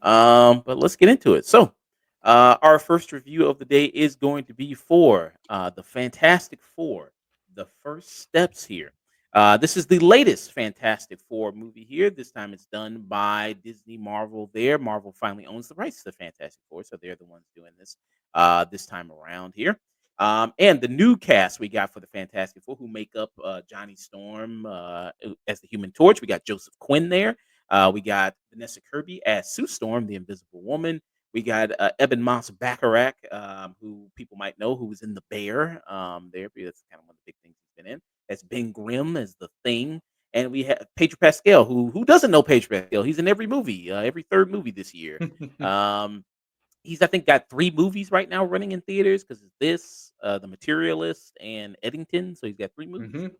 But let's get into it. So, our first review of the day is going to be for the Fantastic Four, the first steps here. This is the latest Fantastic Four movie here. This time it's done by Disney Marvel there. Marvel finally owns the rights to the Fantastic Four, so they're the ones doing this this time around here. And the new cast we got for the Fantastic Four, who make up Johnny Storm as the Human Torch. We got Joseph Quinn there. We got Vanessa Kirby as Sue Storm, the Invisible Woman. We got Eben Moss-Bachrach, who people might know, who was in The Bear. There, because that's kind of one of the big things he's been in. As Ben Grimm as the Thing, and we have Pedro Pascal, who doesn't know Pedro Pascal? He's in every movie, every third movie this year. Um, he's I think got 3 movies right now running in theaters because it's this, The Materialist, and Eddington. So he's got 3 movies. Mhm.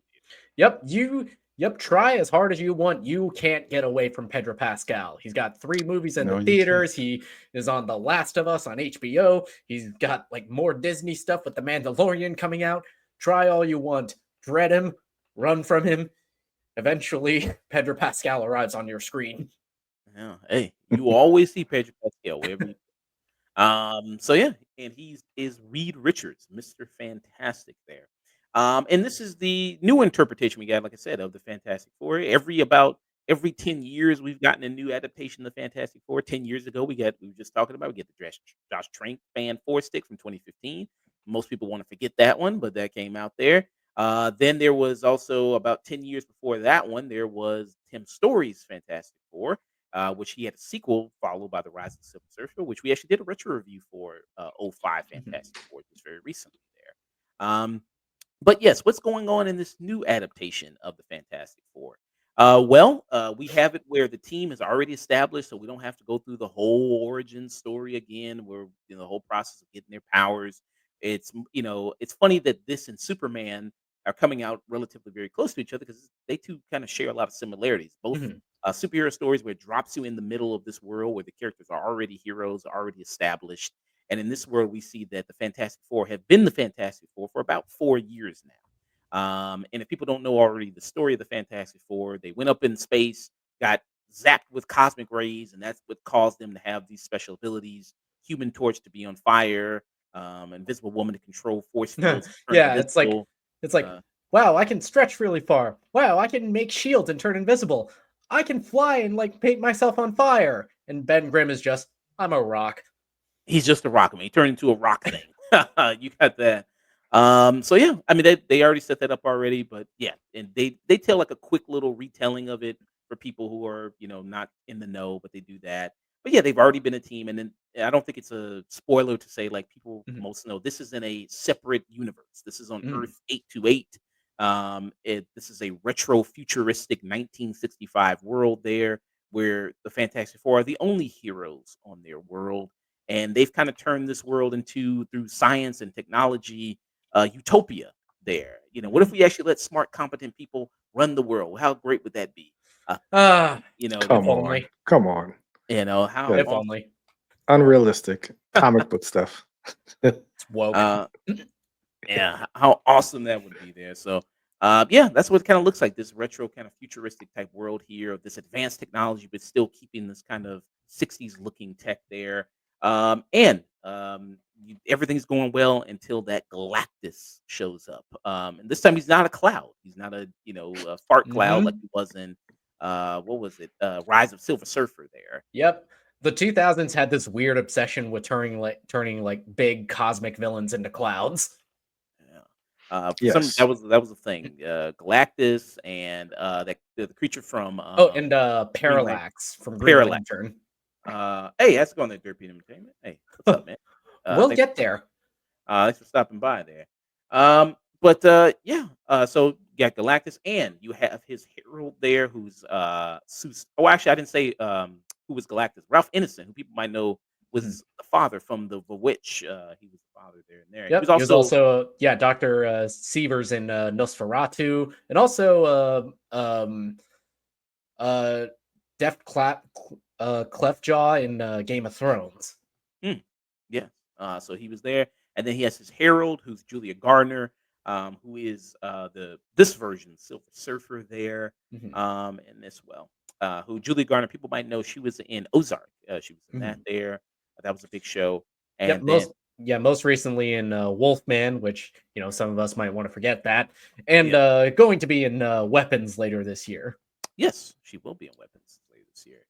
Yep, try as hard as you want. You can't get away from Pedro Pascal. He's got 3 movies in No, the you can't. theaters. He is on The Last of Us on HBO. He's got like more Disney stuff with The Mandalorian coming out. Try all you want. Dread him, run from him. Eventually, Pedro Pascal arrives on your screen. Yeah, hey, you always see Pedro Pascal wherever you so yeah, and he's is Reed Richards, Mr. Fantastic there. And this is the new interpretation we got, like I said, of the Fantastic Four. Every 10 years we've gotten a new adaptation of the Fantastic Four. 10 years ago we were just talking about we get the Josh Trank Fan Four Stick from 2015. Most people want to forget that one, but that came out there. Then there was also about 10 years before that one, there was Tim Story's Fantastic Four, which he had a sequel followed by The Rise of the Silver Surfer, which we actually did a retro review for '05 Mhm. Fantastic Four just very recently there. But yes, what's going on in this new adaptation of the Fantastic Four? We have it where the team is already established, so we don't have to go through the whole origin story again. Where the whole process of getting their powers. It's funny that this and Superman are coming out relatively very close to each other because they two kind of share a lot of similarities. Both Mhm. superhero stories where it drops you in the middle of this world where the characters are already heroes, already established. And in this world, we see that the Fantastic Four have been the Fantastic Four for about 4 years now. And if people don't know already the story of the Fantastic Four, they went up in space, got zapped with cosmic rays, and that's what caused them to have these special abilities. Human Torch to be on fire, Invisible Woman to control force fields, turn Yeah, invisible. it's like, Uh, wow, I can stretch really far. Wow, I can make shields and turn invisible. I can fly and like paint myself on fire. And Ben Grimm is just, I'm a rock. He's just a rock. He turned into a rock thing. You got that. So yeah, I mean they already set that up already, but yeah, and they tell like a quick little retelling of it for people who are not in the know, but they do that. But yeah, they've already been a team, and then I don't think it's a spoiler to say like people Mhm. most know this is in a separate universe. This is on Mhm. Earth 828. This is a retro futuristic 1965 world there where the Fantastic Four are the only heroes on their world, and they've kind of turned this world into through science and technology utopia there. What if Mhm. we actually let smart, competent people run the world? How great would that be? Uh, Ah, that'd if Come be on. only. Come on. how That If awesome. only. unrealistic comic book stuff. It's woke. Uh, yeah, how awesome that would be there. So, yeah, that's what it kind of looks like this retro kind of futuristic type world here of this advanced technology, but still keeping this kind of 60s looking tech there. Everything's going well until that Galactus shows up. And this time he's not a cloud. He's not a fart cloud like Mhm. he was in what was it? Rise of Silver Surfer there. Yep. The 2000s had this weird obsession with turning like big cosmic villains into clouds. Yeah. For some Yes. that was a thing. Galactus and the creature from Oh, and Green Lantern, Parallax from Green Parallax. Lantern. Hey, that's going to Derpy Entertainment. Hey, what's up, man? We'll Thanks get there. thanks for stopping by there. But yeah. So you got Galactus, and you have his herald there, who's Oh, actually, I didn't say who was Galactus. Ralph Innocent, who people might know Mhm. was the father from the Bewitch. He was the father there and there. He was Yep. He was also also Dr. Sievers in Nosferatu, and also uh Deft Clap Cleftjaw in Game of Thrones. Mm, yeah. So he was there, and then he has his herald, who's Julia Gardner, who is the this version Silver Surfer there, Mhm, and this who Julia Gardner people might know. She was in Ozark. She was in that mhm. there. That was a big show, Yep, and then most recently in Wolfman, which some of us might want to forget that, and yeah, going to be in Weapons later this year. yes, she will be in Weapons later this year.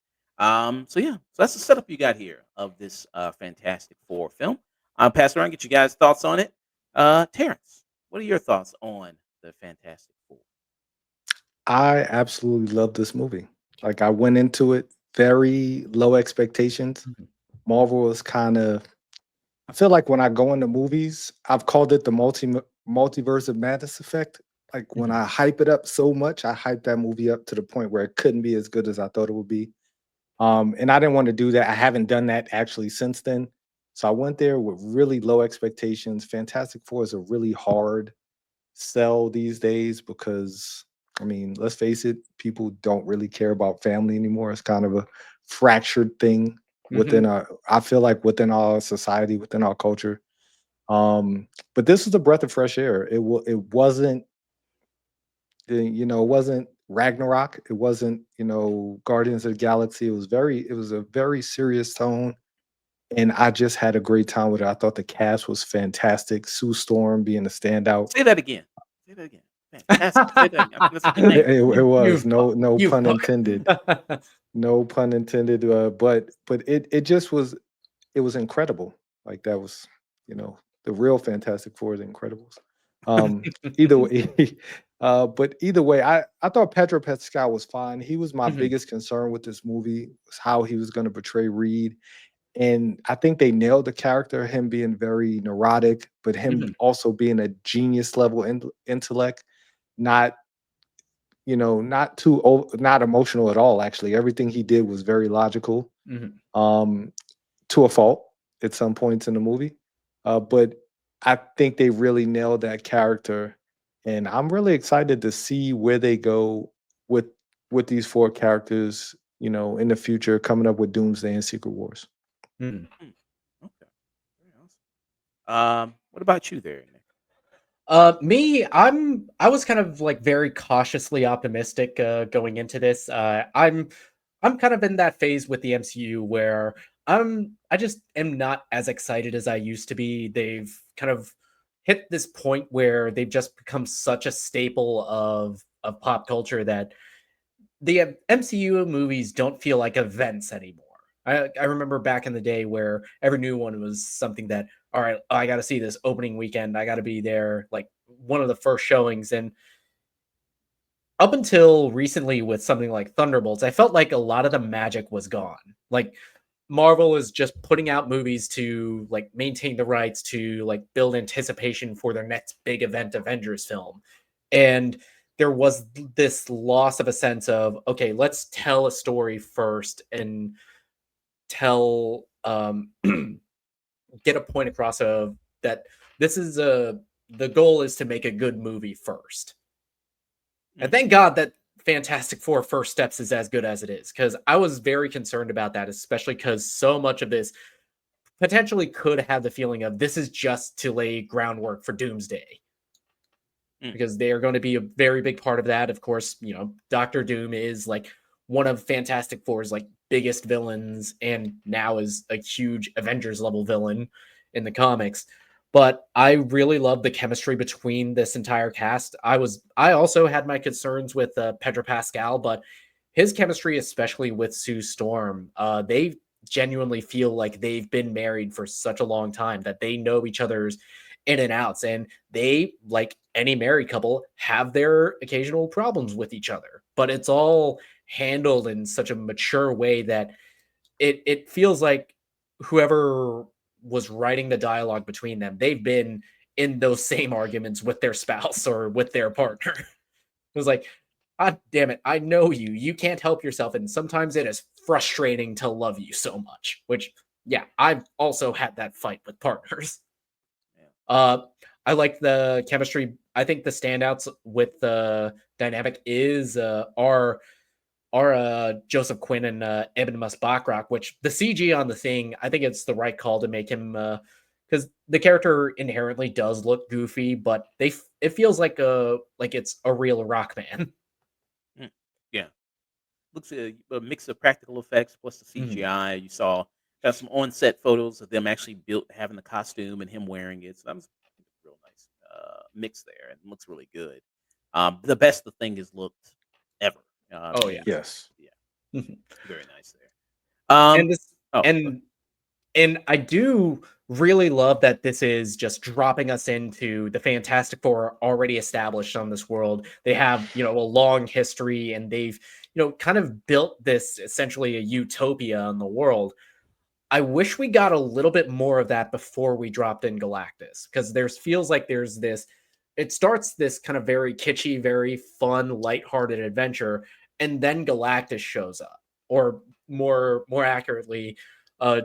So yeah, so that's the setup you got here of this Fantastic Four film. Pass around, get you guys' thoughts on it. Terrence, what are your thoughts on the Fantastic Four? I absolutely love this movie. Like I went into it very low expectations. Mhm, Marvel was kind of I feel like when I go into movies, I've called it the multiverse of madness effect. Like when mhm, I hype it up so much, I hype that movie up to the point where it couldn't be as good as I thought it would be. And I didn't want to do that. I haven't done that actually since then. So I went there with really low expectations. Fantastic Four is a really hard sell these days because I mean, let's face it, people don't really care about family anymore. It's kind of a fractured thing mhm, within our I feel like within our society, within our culture. But this was a breath of fresh air. It wasn't it wasn't Ragnarok. It wasn't, Guardians of the Galaxy. It was a very serious tone. And I just had a great time with it. I thought the cast was fantastic. Sue Storm being a standout. Say that again. Say that again. Fantastic. Say that again. I think that's a good name. It was you no you pun fuck. intended. No pun intended. But it just was it was incredible. Like that was, the real Fantastic Four is Incredibles. Either way, but either way, I thought Pedro Pascal was fine. He was my Mhm, biggest concern with this movie was how he was going to portray Reed, and I think they nailed the character. Him being very neurotic, but him mhm, also being a genius level intellect, not not emotional at all. Actually, everything he did was very logical. mhm. Um, to a fault at some points in the movie. But I think they really nailed that character, and I'm really excited to see where they go with with these four characters. In the future, coming up with Doomsday and Secret Wars. Mhm. Hmm, okay. Very awesome. What about you there, Nick? Me, I was kind of like very cautiously optimistic going into this. I'm kind of in that phase with the MCU where I just am not as excited as I used to be. They've kind of hit this point where they've just become such a staple of pop culture that the MCU movies don't feel like events anymore. I remember back in the day where every new one was something that, all right, I got to see this opening weekend. I got to be there, like one of the first showings. And up until recently, with something like Thunderbolts, I felt like a lot of the magic was gone. Like Marvel is just putting out movies to like maintain the rights to like build anticipation for their next big event Avengers film. And there was this loss of a sense of, okay, let's tell a story first and tell get a point across of that this is a the goal is to make a good movie first. And Mm, thank God that Fantastic Four First Steps is as good as it is, because I was very concerned about that, especially because so much of this potentially could have the feeling of this is just to lay groundwork for Doomsday, mm, because they are going to be a very big part of that. Of course, Doctor Doom is like one of Fantastic Four's like biggest villains, and now is a huge Avengers level villain in the comics. But I really love the chemistry between this entire cast. I also had my concerns with Pedro Pascal, but his chemistry, especially with Sue Storm, they genuinely feel like they've been married for such a long time that they know each other's in and outs, and they, like any married couple, have their occasional problems with each other, but it's all handled in such a mature way that it feels like whoever was writing the dialogue between them, they've been in those same arguments with their spouse or with their partner. It was like, God damn it, I know you. You can't help yourself. And sometimes it is frustrating to love you so much, which, yeah, I've also had that fight with partners. yeah. Uh, I like the chemistry. I think the standouts with the dynamic is are are Joseph Quinn and Eben Moss-Bachrach, which the CG on the thing, I think it's the right call to make him because the character inherently does look goofy, but it feels like it's a real rock man. Mm, yeah. Looks a mix of practical effects plus the Mhm. CGI. You saw got some on-set photos of them actually built having the costume and him wearing it. So that was a real nice mix there, and looks really good. The best the thing has looked ever. Oh yeah. Is Yes. yeah, Mhm. very nice there. and this Oh, and And I do really love that this is just dropping us into the Fantastic Four already established on this world. They have, a long history and they've, kind of built this essentially a utopia on the world. I wish we got a little bit more of that before we dropped in Galactus because there's feels like there's this it starts this kind of very kitschy, very fun, lighthearted adventure, and then Galactus shows up. Or more accurately, uh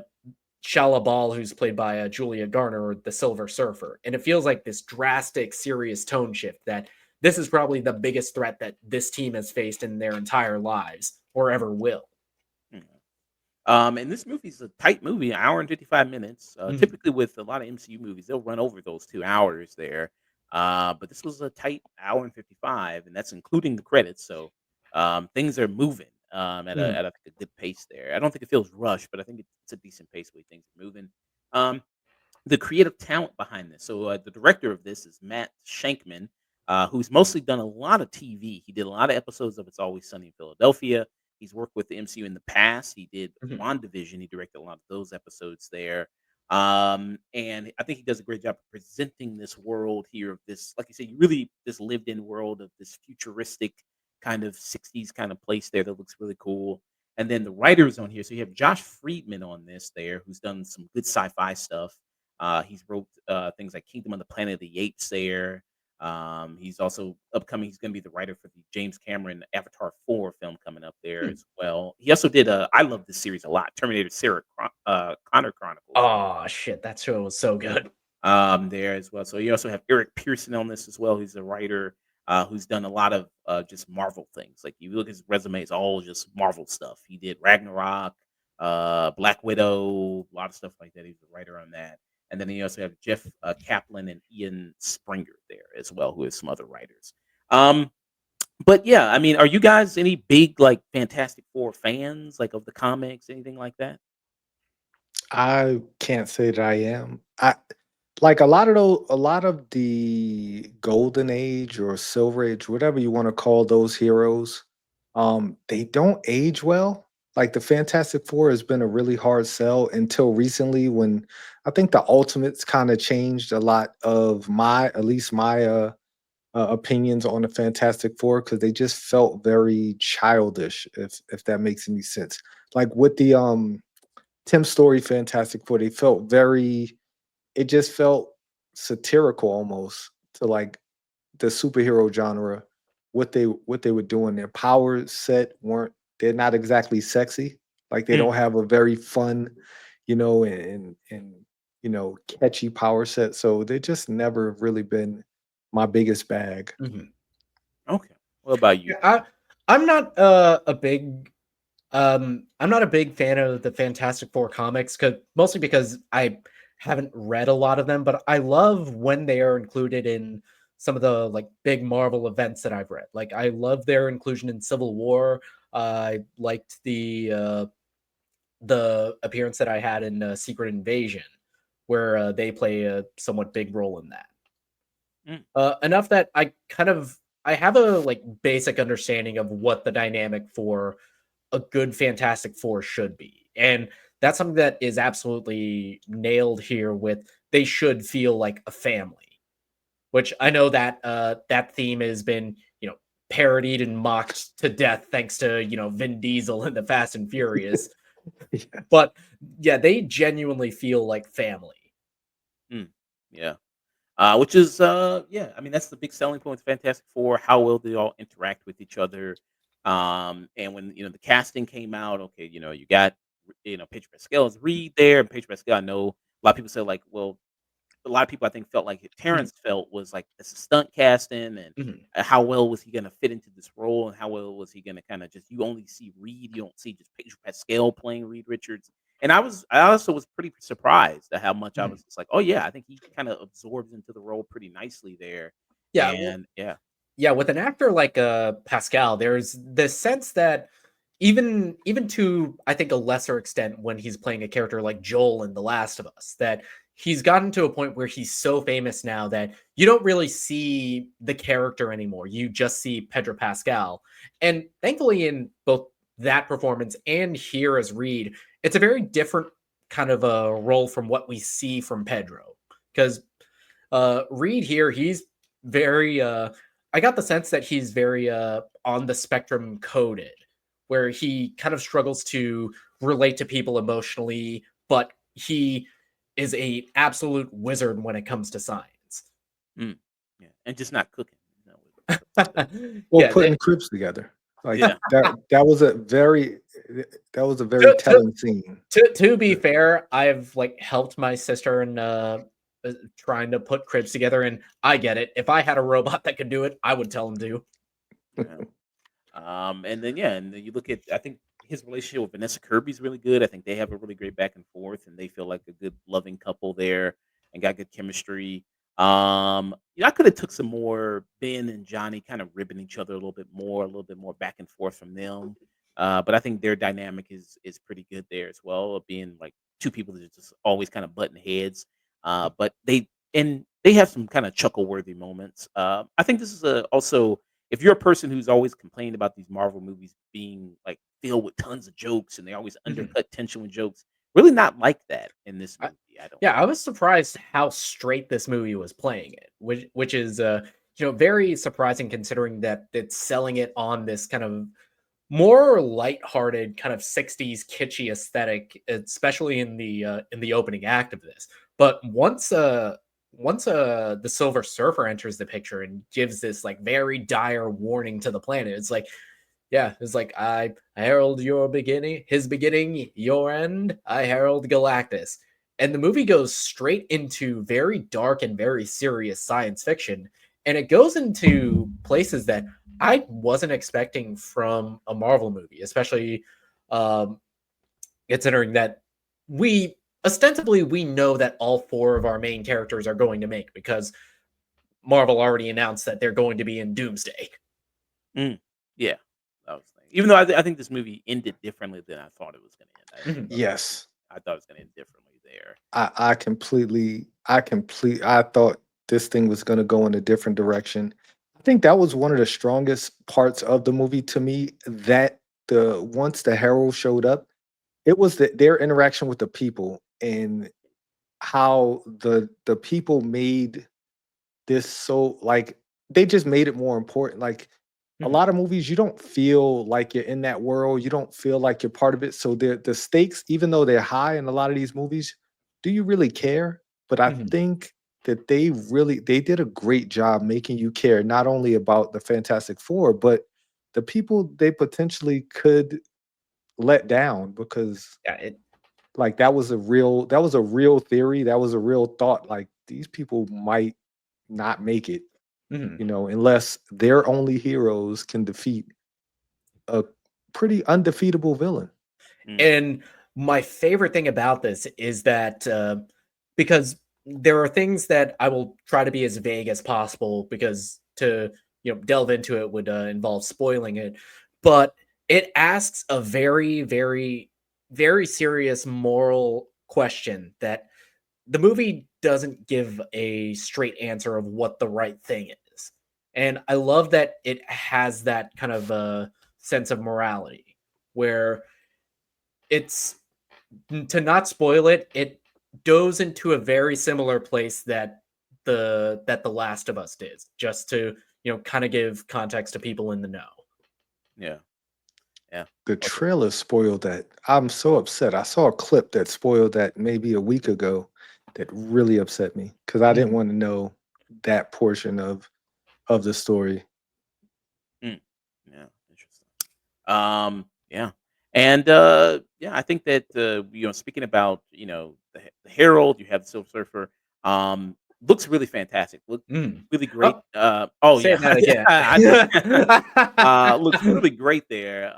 Shala Ball, who's played by Julia Garner, or the Silver Surfer. And it feels like this drastic, serious tone shift that this is probably the biggest threat that this team has faced in their entire lives or ever will. mhm. And this movie's a tight movie, an hour and 55 minutes. Mhm. Typically, with a lot of MCU movies, they'll run over those 2 hours there. But this was a tight hour and 55, and that's including the credits. So things are moving Mhm. at a good pace there. I don't think it feels rushed, but I think it's a decent pace the way things are moving. Um, the creative talent behind this. So the director of this is Matt Shankman, who's mostly done a lot of TV. He did a lot of episodes of It's Always Sunny in Philadelphia. He's worked with the MCU in the past. He did Mhm. WandaVision. He directed a lot of those episodes there. And I think he does a great job of presenting this world here of this, like you said, you really this lived in world of this futuristic kind of 60s kind of place there that looks really cool. And then the writers on here. So you have Josh Friedman on this there, who's done some good sci-fi stuff. He's wrote things like Kingdom of the Planet of the Apes there. He's also upcoming. He's going to be the writer for the James Cameron Avatar 4 film coming up there Hmm. as well. He also did I love this series a lot. Terminator Connor Chronicles Oh shit, that show was so good. there as well. So you also have Eric Pearson on this as well. He's a writer who's done a lot of just Marvel things. Like you look at his resume, it's all just Marvel stuff. He did Ragnarok, Black Widow, a lot of stuff like that. He's a writer on that. And then you also have Jeff Kaplan and Ian Springer there as well, who is some other writers. Um, but yeah, I mean, are you guys any big like Fantastic Four fans, like of the comics, anything like that? I can't say that I am. I like a lot of the golden age or silver age, whatever you want to call those heroes, they don't age well. Like the Fantastic Four has been a really hard sell until recently when I think the Ultimates kind of changed a lot of at least my opinions on the Fantastic Four because they just felt very childish, if that makes any sense. Like with the Tim Story Fantastic Four, they felt very it just felt satirical almost to like the superhero genre. What they were doing, their power set weren't they're not exactly sexy. Like they don't Mhm. have a very fun, and catchy power set. So they just never really been my biggest bag. Mhm. Okay. What about you, Yeah, Terrance? I'm not I'm not a big fan of the Fantastic Four comics mostly because I haven't read a lot of them, but I love when they are included in some of the like big Marvel events that I've read. Like I love their inclusion in Civil War. I liked the appearance that I had in Secret Invasion, where they play a somewhat big role in that. Mm, Enough that I have a like basic understanding of what the dynamic for a good Fantastic Four should be. And that's something that is absolutely nailed here with they should feel like a family, which I know that that theme has been, parodied and mocked to death thanks to, Vin Diesel and the Fast and Furious. Yes. But yeah, they genuinely feel like family. mm, yeah. Which is, yeah, I mean, that's the big selling point of Fantastic Four, how well they all interact with each other. And when, the casting came out, okay, you got, Pedro Pascal as Reed there. And Pedro Pascal, I know a lot of people say, like, well, a lot of people I think felt like Mhm, Terrence felt was like it's a stunt casting and mhm. how well was he going to fit into this role and how well was he going to kind of just you only see Reed, you don't see just Pedro Pascal playing Reed Richards. And I also was pretty surprised at how much I Mhm. was just like, oh yeah, I think he kind of absorbs into the role pretty nicely there. Yeah, well, And yeah. yeah, with an actor like Pascal, there's this sense that even to I think a lesser extent when he's playing a character like Joel in The Last of Us, that he's gotten to a point where he's so famous now that you don't really see the character anymore. You just see Pedro Pascal. And thankfully in both that performance and here as Reed, it's a very different kind of a role from what we see from Pedro. Because Reed here, he's very I got the sense that he's very on the spectrum coded, where he kind of struggles to relate to people emotionally, but he is a absolute wizard when it comes to science. Mm, yeah. And just not cooking. Well, Yeah, putting cribs together. Like Yeah. that was a very that was a very to, to, telling scene. to be fair, I've like helped my sister in trying to put cribs together, and I get it. If I had a robot that could do it, I would tell him to. Yeah. And then yeah, and then you look at I think his relationship with Vanessa Kirby's really good. I think they have a really great back and forth, and they feel like a good loving couple there, and got good chemistry. I could have took some more Ben and Johnny kind of ribbing each other a little bit more back and forth from them. But I think their dynamic is pretty good there as well, of being like two people that are just always kind of button heads. But they have some kind of chuckle worthy moments. I think this is also if you're a person who's always complained about these Marvel movies being like filled with tons of jokes and they always Mhm. undercut tension with jokes, really not like that in this I, movie. I don't yeah, I think. was surprised how straight this movie was playing it, which is very surprising considering that it's selling it on this kind of more lighthearted kind of 60s kitschy aesthetic, especially in the opening act of this. But once the Silver Surfer enters the picture and gives this like very dire warning to the planet, it's like yeah, it's like I herald your beginning, his beginning, your end. I herald Galactus. And the movie goes straight into very dark and very serious science fiction. And it goes into places that I wasn't expecting from a Marvel movie, especially um, considering that we ostensibly we know that all four of our main characters are going to make because Marvel already announced that they're going to be in Doomsday. Mm, yeah, I was thinking. Even though I think this movie ended differently than I thought it was going to end. Mhm. Yes. I thought it was going to end differently there. I thought this thing was gonna go in a different direction. I think that was one of the strongest parts of the movie to me, that the once the Herald showed up, it was their interaction with the people and how the people made this so like they just made it more important. Like a Mhm. lot of movies, you don't feel like you're in that world. You don't feel like you're part of it. So the stakes, even though they're high in a lot of these movies, do you really care? But I Mhm. think that they did a great job making you care not only about the Fantastic Four, but the people they potentially could let down because Yeah, it. like that was a real theory. That was a real thought. Like these people might not make it, Mhm. unless their only heroes can defeat a pretty undefeatable villain. Mm, And my favorite thing about this is that because there are things that I will try to be as vague as possible because to delve into it would involve spoiling it, but it asks a very very serious moral question that the movie doesn't give a straight answer of what the right thing is. And I love that it has that kind of sense of morality where it's to not spoil it, it goes into a very similar place that the Last of Us did, just to kind of give context to people in the know. yeah, yeah. The Also, trailer spoiled that. I'm so upset. I saw a clip that spoiled that maybe a week ago that really upset me because I didn't Mhm, want to know that portion of the story. mm, yeah, interesting. Yeah. And yeah, I think that speaking about the Herald, you have the Silver Surfer. Looks really fantastic. Look Mm. really great. Oh, Oh say yeah, that again. I just looks really great there.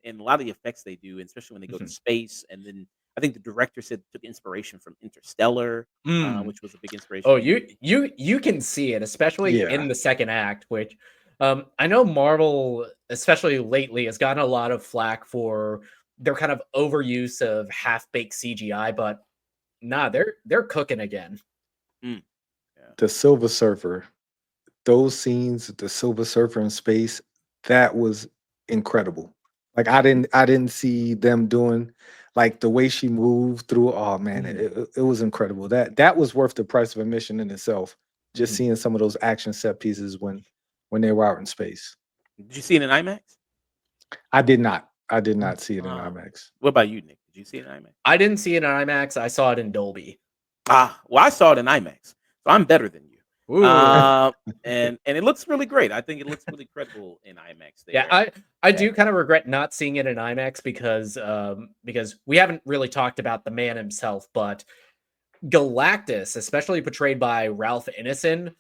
And a lot of the effects they do, especially when they go to Mhm. space, and then I think the director said took inspiration from Interstellar, Mm. which was a big inspiration Oh, for the movie. you can see it, especially Yeah. in the second act, which I know Marvel, especially lately, has gotten a lot of flack for their kind of overuse of half-baked CGI, but nah, they're cooking again. Mm, yeah. The Silver Surfer, those scenes, the Silver Surfer in space, that was incredible. Like I didn't see them doing like the way she moved through. Oh man, it, Mhm, it it was incredible. That was worth the price of admission in itself. Just mhm. seeing some of those action set pieces when they were out in space. Did you see it in IMAX? I did not. I did not see it in Ah, IMAX. what about you, Nick? Did you see it in IMAX? I didn't see it in IMAX. I saw it in Dolby. Well, I saw it in IMAX, so I'm better than you. Ooh. Uh, and it looks really great. I think it looks really credible in IMAX Yeah, there. I Yeah. do kind of regret not seeing it in IMAX because we haven't really talked about the man himself, but Galactus, especially portrayed by Ralph Ineson,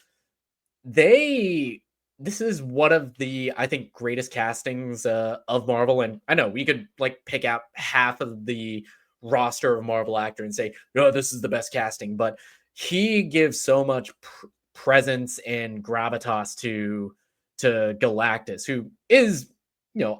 they this is one of the I think greatest castings of Marvel, and I know we could like pick out half of the roster of Marvel actor and say, no, this is the best casting, but he gives so much presence and gravitas to Galactus, who is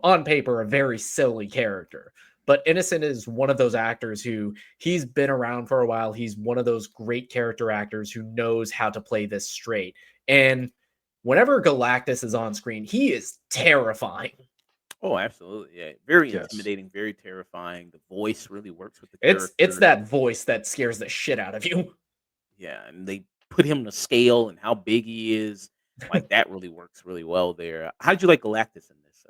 on paper a very silly character. But Innocent is one of those actors who he's been around for a while. He's one of those great character actors who knows how to play this straight. And whenever Galactus is on screen, he is terrifying. Oh, absolutely. Yeah. Very Yes. intimidating, very terrifying. The voice really works with the It's character. that voice that scares the shit out of you. Yeah, and they put him to scale and how big he is. Like that really works really well there. How did you like Galactus in this,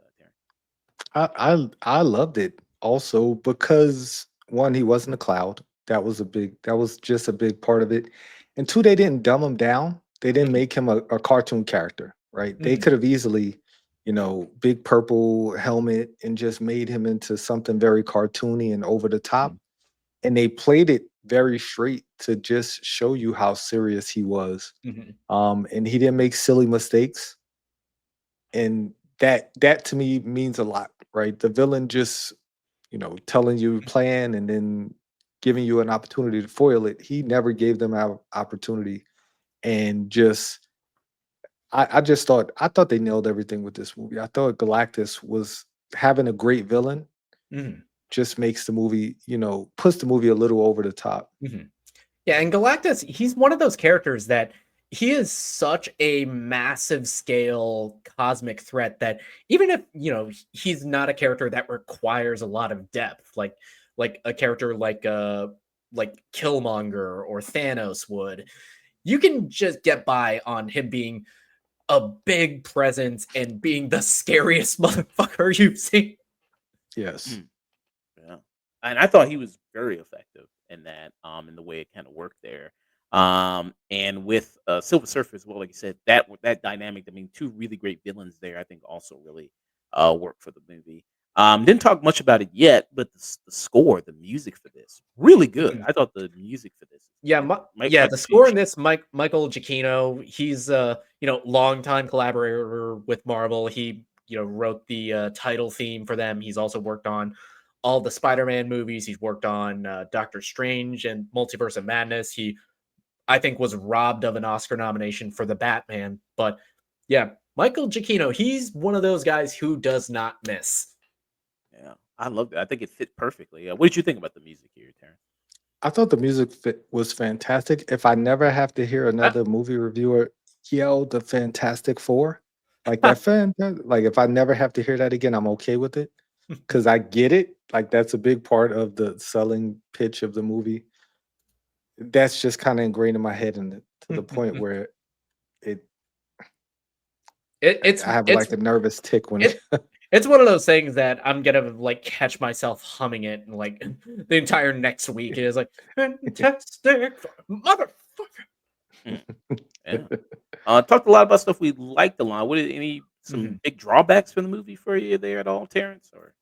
Darren? I loved it also because one, he wasn't a cloud. That was just a big part of it. And two, they didn't dumb him down. They didn't Mhm, make him a cartoon character, right? They mhm, could have easily, big purple helmet and just made him into something very cartoony and over the mhm, top. And they played it very straight to just show you how serious he was. mhm, And he didn't make silly mistakes. And that to me means a lot, right? The villain just telling you plan and then giving you an opportunity to foil it. He never gave them an opportunity, and just I thought they nailed everything with this movie. I thought Galactus was having a great villain mhm, just makes the movie, puts the movie a little over the top. mhm. Yeah, and Galactus, he's one of those characters that he is such a massive scale cosmic threat that even if, he's not a character that requires a lot of depth, like a character like Killmonger or Thanos would, you can just get by on him being a big presence and being the scariest motherfucker you've seen. Yes. Mm, yeah, and I thought he was very effective in that, in the way it kind of worked there. And with Silver Surfer as well, like you said, that dynamic. I mean, two really great villains there. I think also really worked for the movie. Didn't talk much about it yet, but the score, the music for this, really good. I thought the music for this, Yeah, and the Michael score Giacchino. in this, Michael Giacchino, he's longtime collaborator with Marvel. He wrote the title theme for them. He's also worked on all the Spider-Man movies. He's worked on Doctor Strange and Multiverse of Madness. He, I think, was robbed of an Oscar nomination for the Batman. But yeah, Michael Giacchino, he's one of those guys who does not miss. Yeah, I loved it. I think it fit perfectly. What did you think about the music here, Terrence? I thought the music was fantastic. If I never have to hear another movie reviewer yell the Fantastic Four, like that like if I never have to hear that again, I'm okay with it because I get it. Like that's a big part of the selling pitch of the movie. That's just kind of ingrained in my head, and to the point where it, it, I, it's I have it's like a nervous tick when it it's one of those things that I'm gonna like catch myself humming it and like the entire next week. It is like fantastic motherfucker. Mm, yeah. Talked a lot about stuff we liked a lot. What any some Mhm. big drawbacks for the movie for you there at all, Terrence? Or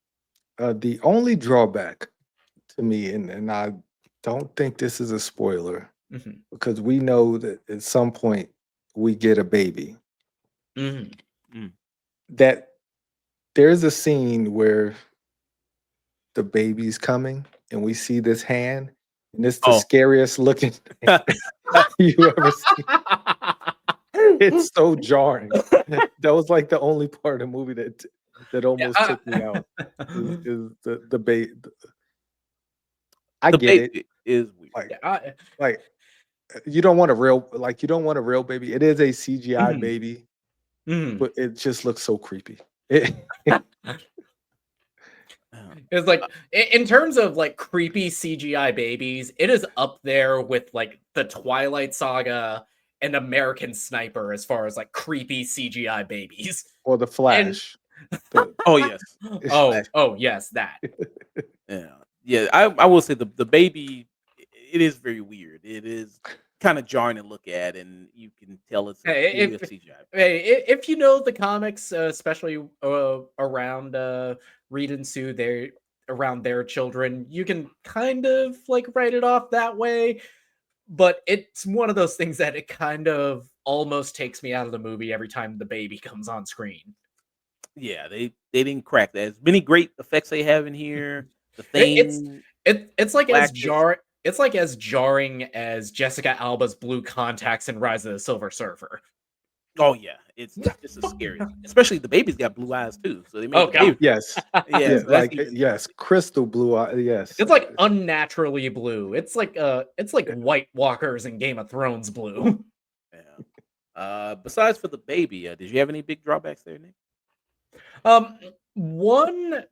the only drawback to me, and I don't think this is a spoiler, Mhm. because we know that at some point we get a baby. Mhm. Mm. That there's a scene where the baby's coming and we see this hand, and it's the Oh. scariest looking thing you ever see. It's so jarring. That was like the only part of the movie that Yeah, almost took me out is the bait. I The get it. baby is weird. Like yeah, like you don't want a real you don't want a real baby. It is a CGI mhm, baby, mhm. but it just looks so creepy. It, Uh, It's like in terms of like creepy CGI babies, it is up there with like the Twilight Saga and American Sniper as far as like creepy CGI babies. or the And Flash. The oh, yes. The Flash. oh yes, that. Yeah. Yeah, I will say the baby, it is very weird. It is kinda jarring to look at, and you can tell it's Hey, clearly a CGI. if you know the comics, especially around Reed and Sue, they around their children, you can kind of like write it off that way. But it's one of those things that it kind of almost takes me out of the movie every time the baby comes on screen. Yeah, they didn't crack that. As many great effects they have in here, the It, it's thing, it's like as Galactus. jarring as Jessica Alba's blue contacts in Rise of the Silver Surfer. Oh, yeah, it's just as scary, especially the baby's got blue eyes too, so they made Oh the god. baby. yes. Yeah, Yeah, so that's like even yes, crystal blue eye. Yes. It's like unnaturally blue. It's like White Walkers in Game of Thrones blue. yeah. Besides for the baby, did you have any big drawbacks there, Nick? Um, one,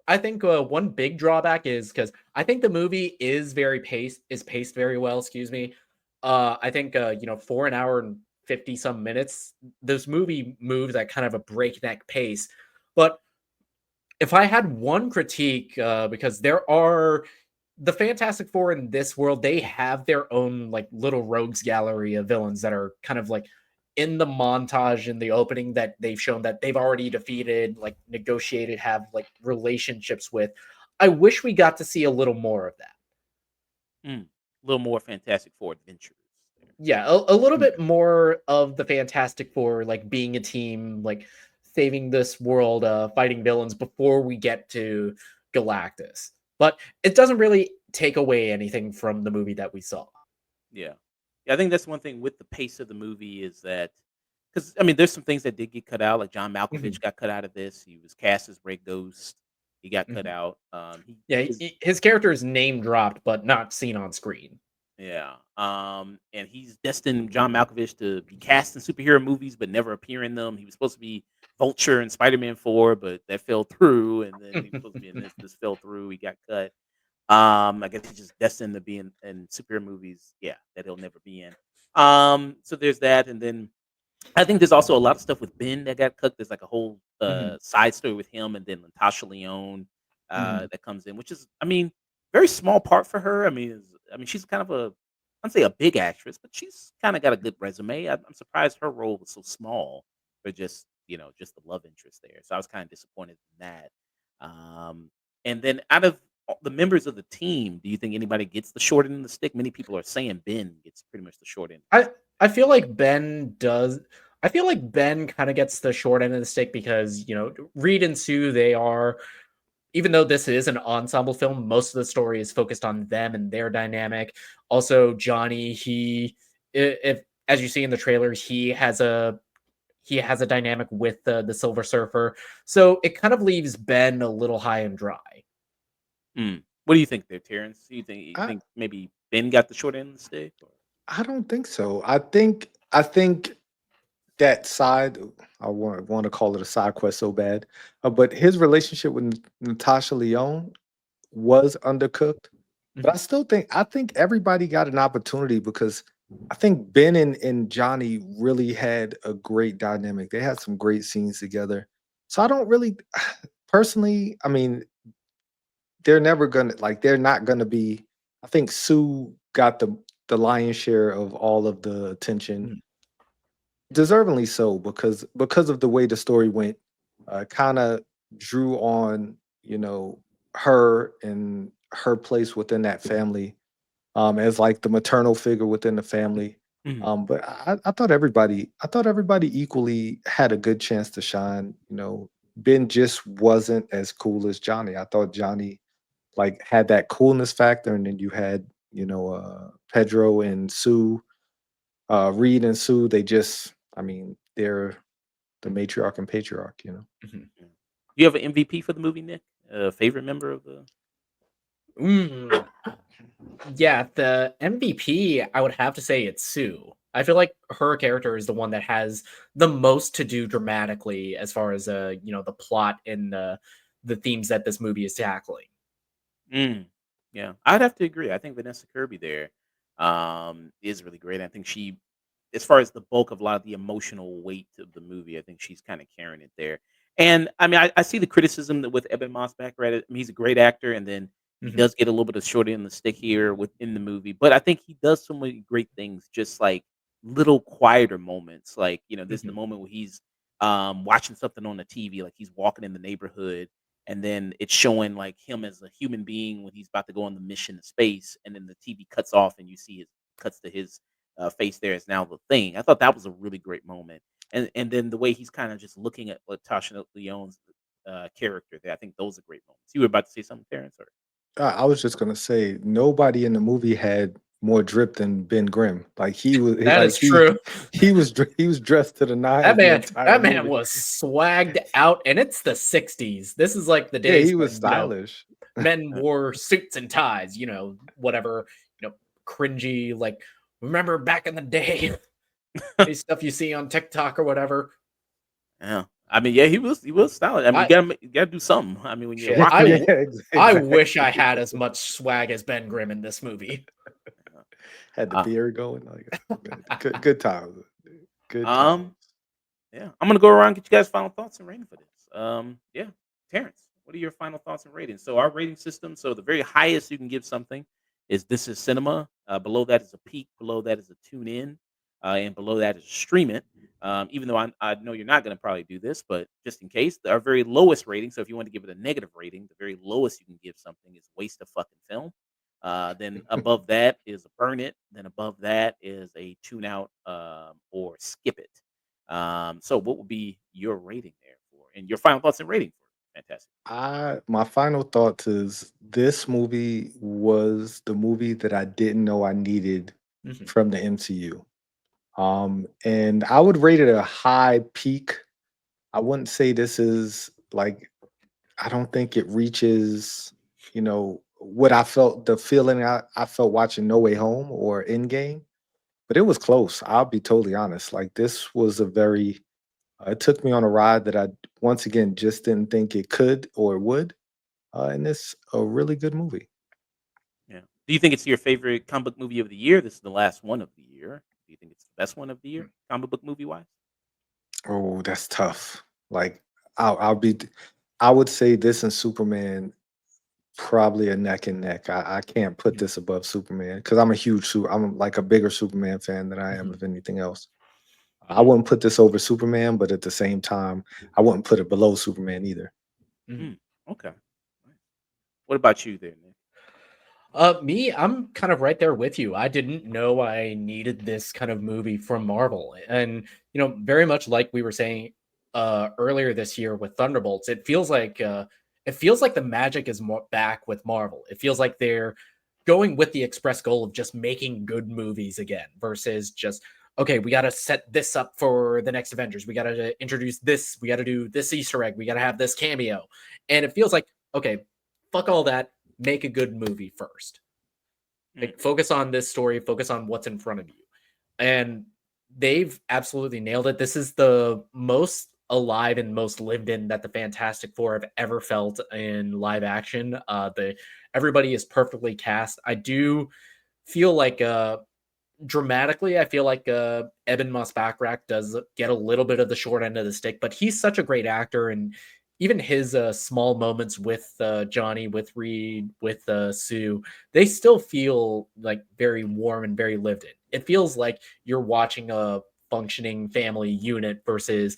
I think one big drawback is because I think the movie is paced very well. Excuse me. I think for an hour and 50 some minutes, this movie moves at kind of a breakneck pace. But if I had one critique, because there are the Fantastic Four in this world, they have their own like little rogues gallery of villains that are kind of like in the montage in the opening that they've shown that they've already defeated, like negotiated, have like relationships with. I wish we got to see a little more of that. Mm, a little more Fantastic Four adventures there. Yeah, a little Yeah. bit more of the Fantastic Four, like being a team, like saving this world, fighting villains before we get to Galactus. But it doesn't really take away anything from the movie that we saw. Yeah. Yeah, I think that's one thing with the pace of the movie is that because I mean, there's some things that did get cut out, like John Mhm, Malkovich got cut out of this. He was cast as Ray Ghost. He got cut mhm. out. Yeah, his character is name dropped, but not seen on screen. Yeah. And he's destined John Malkovich to be cast in superhero movies but never appear in them. He was supposed to be Vulture in Spider-Man 4, but that fell through. And then he was supposed to be in this. This fell through. He got cut. I guess he's just destined to be in superhero movies. Yeah, that he'll never be in. So there's that, and then I think there's also a lot of stuff with Ben that got cut. There's like a whole Mhm, side story with him, and then Natasha Leone mhm, that comes in, which is, I mean, very small part for her. I mean, she's kind of a, I'd say a big actress, but she's kind of got a good resume. I'm surprised her role was so small for just just the love interest there. So I was kind of disappointed in that. Um, and then out of the members of the team, do you think anybody gets the short end of the stick? Many people are saying Ben gets pretty much the short end. I I feel like Ben does. I feel like Ben kind of gets the short end of the stick because Reed and Sue, they are, even though this is an ensemble film, most of the story is focused on them and their dynamic. Also, Johnny, if as you see in the trailers, he has a dynamic with the Silver Surfer, so it kind of leaves Ben a little high and dry. Mm. What do you think there, Terrence? You think maybe Ben got the short end of the stick? Or? I don't think so. I think that side I want to call it a side quest so bad, but his relationship with Natasha Leone was undercooked. But Mhm, I think everybody got an opportunity because I think Ben and Johnny really had a great dynamic. They had some great scenes together. So I don't really personally, I mean, they're not gonna be. I think Sue got the lion's share of all of the attention, mhm, deservingly so, because of the way the story went. Kind of drew on her and her place within that family. as like the maternal figure within the family. Mhm. But I thought everybody equally had a good chance to shine. You know, Ben just wasn't as cool as Johnny. I thought Johnny like had that coolness factor, and then you had Pedro and Sue, Reed and Sue. They just, I mean, they're the matriarch and patriarch. You know. Mhm. Yeah. Do you have an MVP for the movie, Nick? A favorite member of the Mm, yeah, the MVP, I would have to say it's Sue. I feel like her character is the one that has the most to do dramatically as far as the plot and the themes that this movie is tackling. Mm. Yeah, I'd have to agree. I think Vanessa Kirby there, is really great. I think she as far as the bulk of a lot of the emotional weight of the movie, I think she's kinda carrying it there. And, I mean, I see the criticism that with Eben Moss-Bachrach, I mean, he's a great actor, and then he Mhm, does get a little bit of short end of the stick here within the movie, but I think he does so many great things, just, like, little quieter moments, like, this the mhm, moment where he's, watching something on the TV, like, he's walking in the neighborhood, and then it's showing, like, him as a human being when he's about to go on the mission to space, and then the TV cuts off, and you see his cuts to his face there is now the thing. I thought that was a really great moment, and then the way he's kind of just looking at Latasha Leone's character there. I think those are great moments. You were about to say something, Terrence, or I was just gonna say nobody in the movie had more drip than Ben Grimm. Like that is true. he was dressed to the That nines the man entire that man movie. was swagged out, and it's the '60s. This is like the Yeah, days he was when, stylish. men wore suits and ties, whatever, cringy, like, remember back in the day, these stuff you see on TikTok or whatever. yeah. I mean, yeah, he was stylish. I mean, I you gotta do something. I mean, when you're shit, rocking Yeah, it. I wish I exactly. had as much swag as Ben Grimm in this movie. Had the Uh, beard going. Like, man, good times. Good times. um, yeah, I'm gonna go around and get you guys final thoughts and rating for this. Yeah, Terrence, what are your final thoughts and ratings? So our rating system. So the very highest you can give something is this is cinema. Below that is a peak. Below that is a tune in, and below that is a stream it. Even though I know you're not going to probably do this, but just in case, our very lowest rating. So if you want to give it a negative rating, the very lowest you can give something is waste of fucking film. Then above that is a burn it. Then above that is a tune out or skip it. So what would be your rating there for and your final thoughts and rating for Fantastic? I My final thoughts is this movie was the movie that I didn't know I needed Mhm, from the MCU. And I would rate it a high peak. I wouldn't say this is like, I don't think it reaches, what I felt, the feeling I felt watching No Way Home or Endgame, but it was close. I'll be totally honest. Like this was a very, it took me on a ride that I once again just didn't think it could or would. And it's a really good movie. Yeah. Do you think it's your favorite comic book movie of the year? This is the last one of the year. Do you think it's the best one of the year, mm, comic book movie wise? Oh, that's tough. Like I'll be, I would say this and Superman probably a neck and neck. I can't put mhm, this above Superman because I'm like a bigger Superman fan than I am mhm, of anything else. I Mm, wouldn't put this over Superman, but at the same time, I wouldn't put it below Superman either. mhm. mm, okay. Nice. What about you there, Nick? Me, I'm kind of right there with you. I didn't know I needed this kind of movie from Marvel. And, very much like we were saying earlier this year with Thunderbolts, it feels like the magic is more back with Marvel. It feels like they're going with the express goal of just making good movies again versus just okay, we got to set this up for the next Avengers. We got to introduce this, we got to do this Easter egg, we got to have this cameo. And it feels like okay, fuck all that, make a good movie first. Mm, Like focus on this story, focus on what's in front of you. And they've absolutely nailed it. This is the most alive and most lived in that the Fantastic Four have ever felt in live action. The Everybody is perfectly cast. I do feel like dramatically, I feel like Eben Moss-Bachrach does get a little bit of the short end of the stick, but he's such a great actor, and even his small moments with Johnny, with Reed, with Sue, they still feel like very warm and very lived in. It feels like you're watching a functioning family unit versus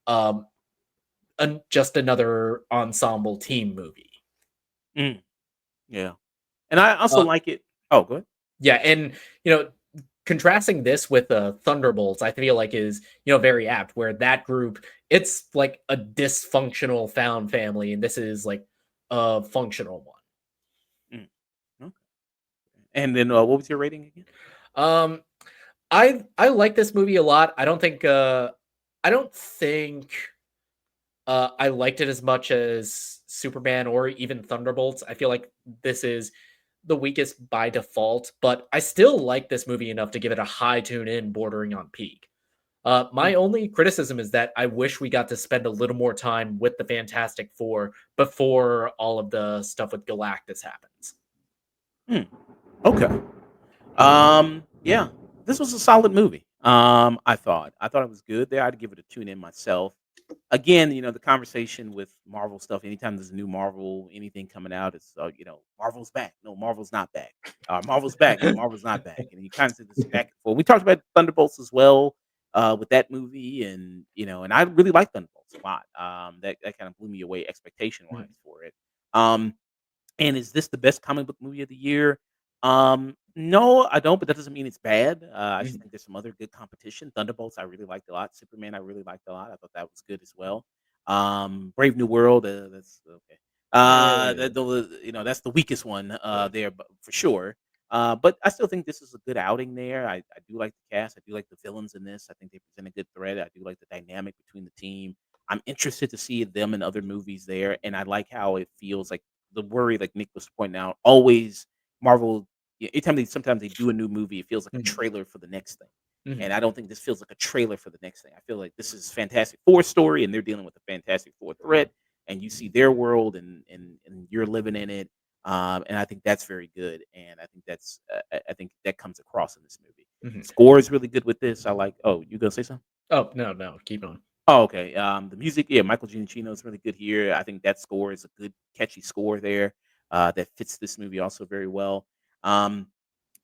um, just another ensemble team movie. mm, yeah. And I also Uh, like it. Oh, good. Yeah, and you know, contrasting this with Thunderbolts, I feel like is very apt. Where that group, it's like a dysfunctional found family, and this is like a functional one. Mm, okay. And then, what was your rating again? Um, I like this movie a lot. I don't think I liked it as much as Superman or even Thunderbolts. I feel like this is the weakest by default, but I still like this movie enough to give it a high tune in, bordering on peak. My Mm, only criticism is that I wish we got to spend a little more time with the Fantastic Four before all of the stuff with Galactus happens. mm, okay. Yeah, this was a solid movie. I thought it was good there. I'd give it a tune in myself. Again, the conversation with Marvel stuff. Anytime there's a new Marvel anything coming out, it's Marvel's back. No, Marvel's not back. Marvel's back. No, Marvel's not back. And you kind of see this back and forth. We talked about Thunderbolts as well with that movie, and and I really like Thunderbolts a lot. That kind of blew me away expectation wise Mhm, for it. Um, and is this the best comic book movie of the year? No, I don't, but that doesn't mean it's bad. I just mhm. think there's some other good competition. Thunderbolts, I really liked a lot. Superman, I really liked a lot. I thought that was good as well. Brave New World, that's okay. Eh, That's the weakest one there, but for sure. But I still think this is a good outing there. I do like the cast. I do like the villains in this. I think they present a good threat. I do like the dynamic between the team. I'm interested to see them in other movies there, and I like how it feels like the worry, like Nick was pointing out, always Marvel. Anytime sometimes they do a new movie, it feels like a mhm, trailer for the next thing. mhm, And I don't think this feels like a trailer for the next thing. I feel like this is Fantastic Four story, and they're dealing with the Fantastic Four threat, and you see their world, and you're living in it. And I think that's very good, and I think I think that comes across in this movie. mhm. Score is really good with this. I like. Oh, you gonna say something? Oh no, no, keep on. Oh, okay. The music, yeah, Michael Giacchino is really good here. I think that score is a good, catchy score there that fits this movie also very well. Um,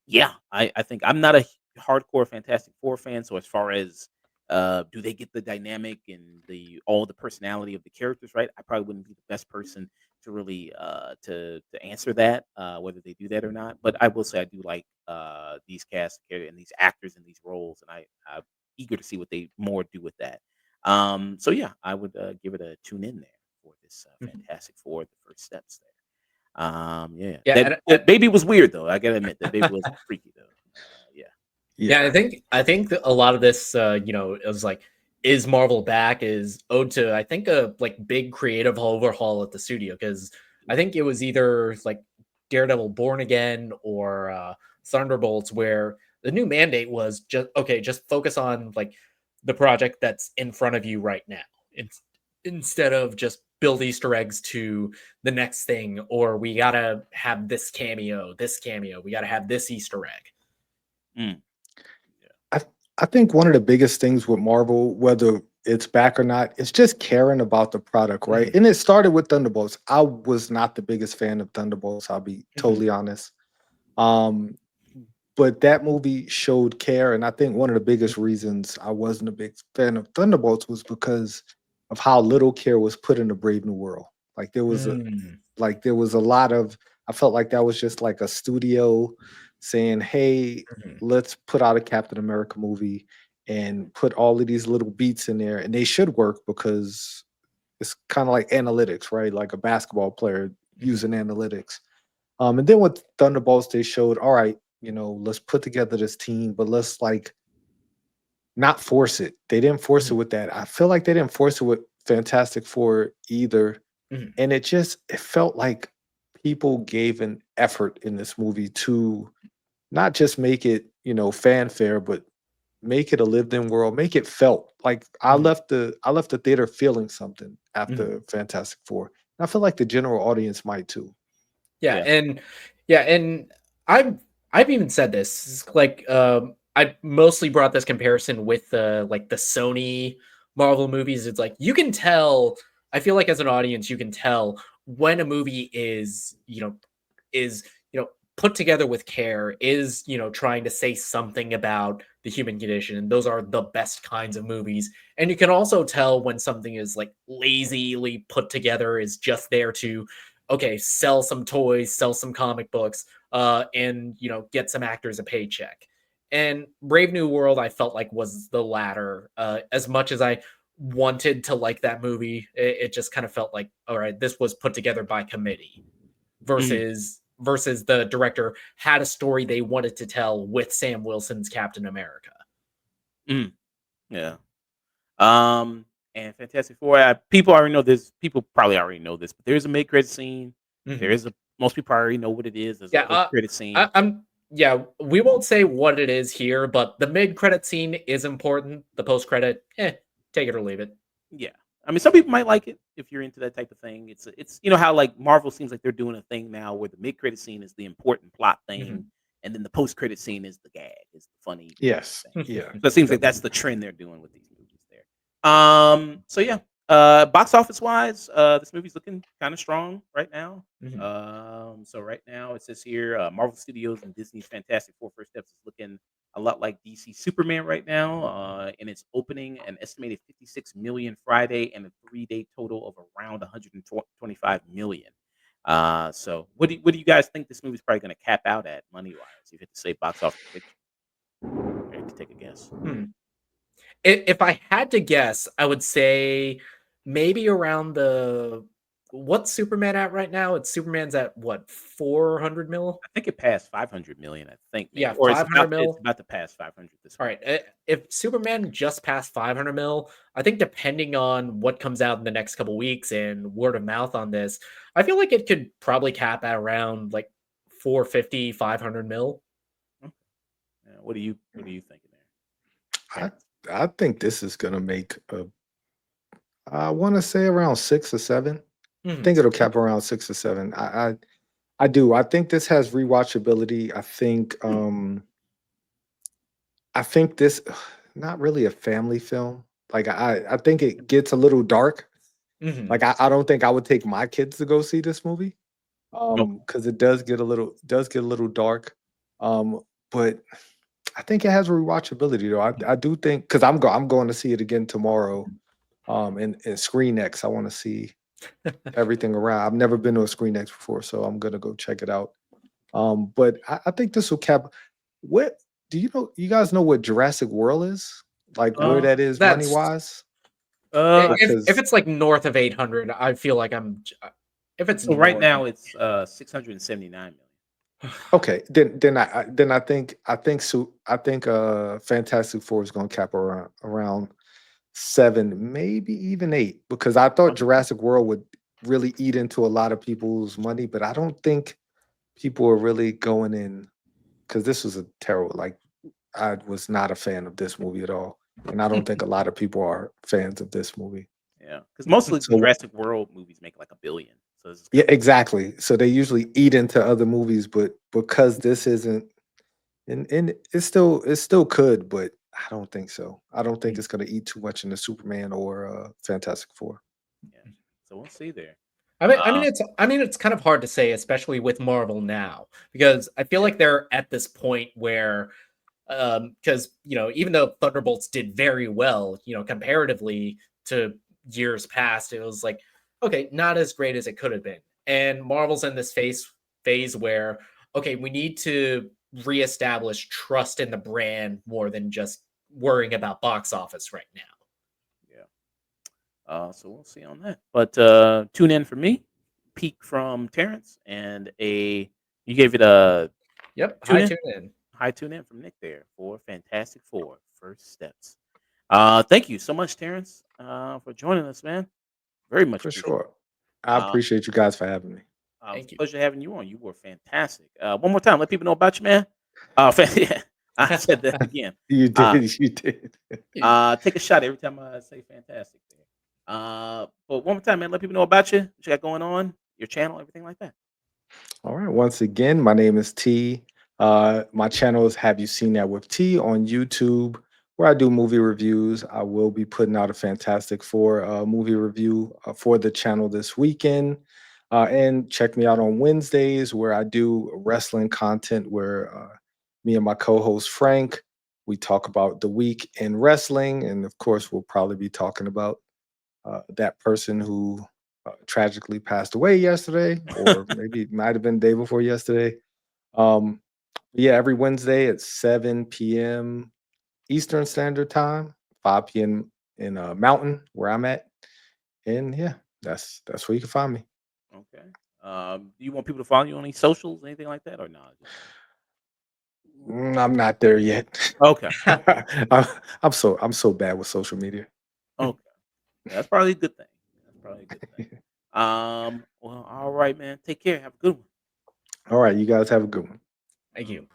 yeah, I think I'm not a hardcore Fantastic Four fan, so as far as do they get the dynamic and the all the personality of the characters right, I probably wouldn't be the best person to really to answer that whether they do that or not. But I will say I do like these cast and these actors in these roles, and I'm eager to see what they more do with that. So yeah, I would give it a tune in there for this Mhm. Fantastic Four, the first steps there. Yeah. Yeah, That baby was weird though. I gotta admit that baby was freaky though. Yeah. yeah, Yeah. I think that a lot of this, it was like, is Marvel back? Is owed to I think a like big creative overhaul at the studio because I think it was either like Daredevil Born Again or Thunderbolts where the new mandate was just okay, just focus on like the project that's in front of you right now, in, instead of just build Easter eggs to the next thing or we gotta have this cameo, we gotta have this Easter egg. Mm, yeah. I I think one of the biggest things with Marvel, whether it's back or not, it's just caring about the product, right? Mhm, And it started with Thunderbolts. I was not the biggest fan of Thunderbolts, I'll be mhm, totally honest. Um, but that movie showed care, and I think one of the biggest reasons I wasn't a big fan of Thunderbolts was because of how little care was put into Brave New World. Like there was a mm. there was a lot of I felt like that was just like a studio saying, "Hey, Mhm, let's put out a Captain America movie and put all of these little beats in there, and they should work because it's kind of like analytics, right? Like a basketball player mhm, using analytics." And then with Thunderbolts, they showed, all right, let's put together this team, but let's like not force it. They didn't force it mhm, with that. I feel like they didn't force it with Fantastic Four either, mhm, and it felt like people gave an effort in this movie to not just make it fanfare, but make it a lived in world, make it felt like mhm, I left the theater feeling something mhm. after Fantastic Four. And I feel like the general audience might too. Yeah, Yeah. and I've even said this like I mostly brought this comparison with like the Sony Marvel movies. It's like you can tell. I feel like as an audience, you can tell when a movie is put together with care, is trying to say something about the human condition, and those are the best kinds of movies. And you can also tell when something is like lazily put together, is just there to okay, sell some toys, sell some comic books, and get some actors a paycheck. And Brave New World, I felt like was the latter. As much as I wanted to like that movie, it just kind of felt like, all right, this was put together by committee Mhm. versus the director had a story they wanted to tell with Sam Wilson's Captain America. Mm. Yeah. And Fantastic Four, people already know this. People probably already know this, but there's a mid-credit scene. There Mhm. is a most people already know what it is. There's a Yeah, post-credit scene. yeah, we won't say what it is here, but the mid-credit scene is important. The post-credit, take it or leave it. Yeah. I mean, some people might like it if you're into that type of thing. It's how like Marvel seems like they're doing a thing now where the mid-credit scene is the important plot thing, Mhm. and then the post-credit scene is the gag, is the funny Yes. thing. Yeah. So it seems like Yep. that's the trend they're doing with these movies there. So yeah, box office wise, this movie's looking kind of strong right now. Mhm. So right now it says here, Marvel Studios and Disney's Fantastic Four First Steps is looking a lot like DC Superman right now, and it's opening an estimated 56 million Friday and a 3-day total of around 125 million. So what do you guys think this movie's probably going to cap out at money wise? If you had to say box office prediction, I have to take a guess. Hmm. If I had to guess, I would say maybe around the what's Superman at right now? Superman's at what, 400 mil? I think it passed 500 million, I think Yeah, maybe, or it's 500 about it's mil. about to pass 500 this All week. right. If Superman just passed 500 mil, I think depending on what comes out in the next couple weeks and word of mouth on this, I feel like it could probably cap at around like 450, 500 mil. Okay. Yeah, what are you thinking there, I Terrence? I think this is gonna make I want to say around 6 or 7. I Mhm. think it'll cap around 6 or 7. I do. I think this has rewatchability. Hmm. I think this not really a family film. Like I think it gets a little dark. Mhm. Like I don't think I would take my kids to go see this movie. Okay. Because it does get a little dark. Um, but I think it has rewatchability though. I do think because I'm going to see it again tomorrow. In Screen X. I want to see everything around. I've never been to a Screen X before, so I'm gonna go check it out. But I think this will cap. What do you know? You guys know what Jurassic World is? Like where Uh, that is money That's wise? if Because it's like north of 800, I feel like if it's so right north of now it's 679 million. okay, then I think Fantastic Four is gonna cap around 7, maybe even 8, because I thought Okay. Jurassic World would really eat into a lot of people's money, but I don't think people are really going in because this was a terrible. Like I was not a fan of this movie at all, and I don't think a lot of people are fans of this movie. Yeah, because mostly the So Jurassic World movies make like 1 billion. So this is yeah, kind of like exactly. So they usually eat into other movies, but because this isn't, and it still could, but I don't think so. I don't think mm, it's going to eat too much in the Superman or Fantastic Four. yeah. So we'll see there. I mean Uh, it's kind of hard to say, especially with Marvel now, because I feel yeah. like they're at this point where because even though Thunderbolts did very well, comparatively to years past, it was like, okay, not as great as it could have been. And Marvel's in this phase where, okay, we need to reestablish trust in the brand more than just worrying about box office right now. Yeah. So we'll see on that. But tune in for me, peak from Terrence, and you gave it a Yep, tune hi, in, tune in. high tune in from Nick there for Fantastic Four First Steps. Thank you so much, Terrence, for joining us, man. Very much For appreciated. sure. I Uh, appreciate you guys for having me. it was Thank a you. pleasure having you on. You were fantastic. One more time, let people know about you, man. Yeah, I said that again. You Uh, did. You did. take a shot every time I say fantastic there. But one more time, man, let people know about you, what you got going on, your channel, everything like that. All right. Once again, my name is T. My channel is Have You Seen That with T on YouTube, where I do movie reviews. I will be putting out a Fantastic Four movie review for the channel this weekend. And check me out on Wednesdays, where I do wrestling content, where me and my co-host Frank, we talk about the week in wrestling, and of course, we'll probably be talking about that person who tragically passed away yesterday, or maybe it might have been the day before yesterday. Um, yeah, every Wednesday at 7 p.m. Eastern Standard Time, 5 p.m. in Mountain, where I'm at. And yeah, that's where you can find me. Okay. Do you want people to follow you on any socials, anything like that, or not? I'm not there yet. Okay. I'm, I'm so bad with social media. Okay. That's probably a good thing. That's probably a good thing. Well, all right, man. Take care. Have a good one. All right, you guys have a good one. Thank you.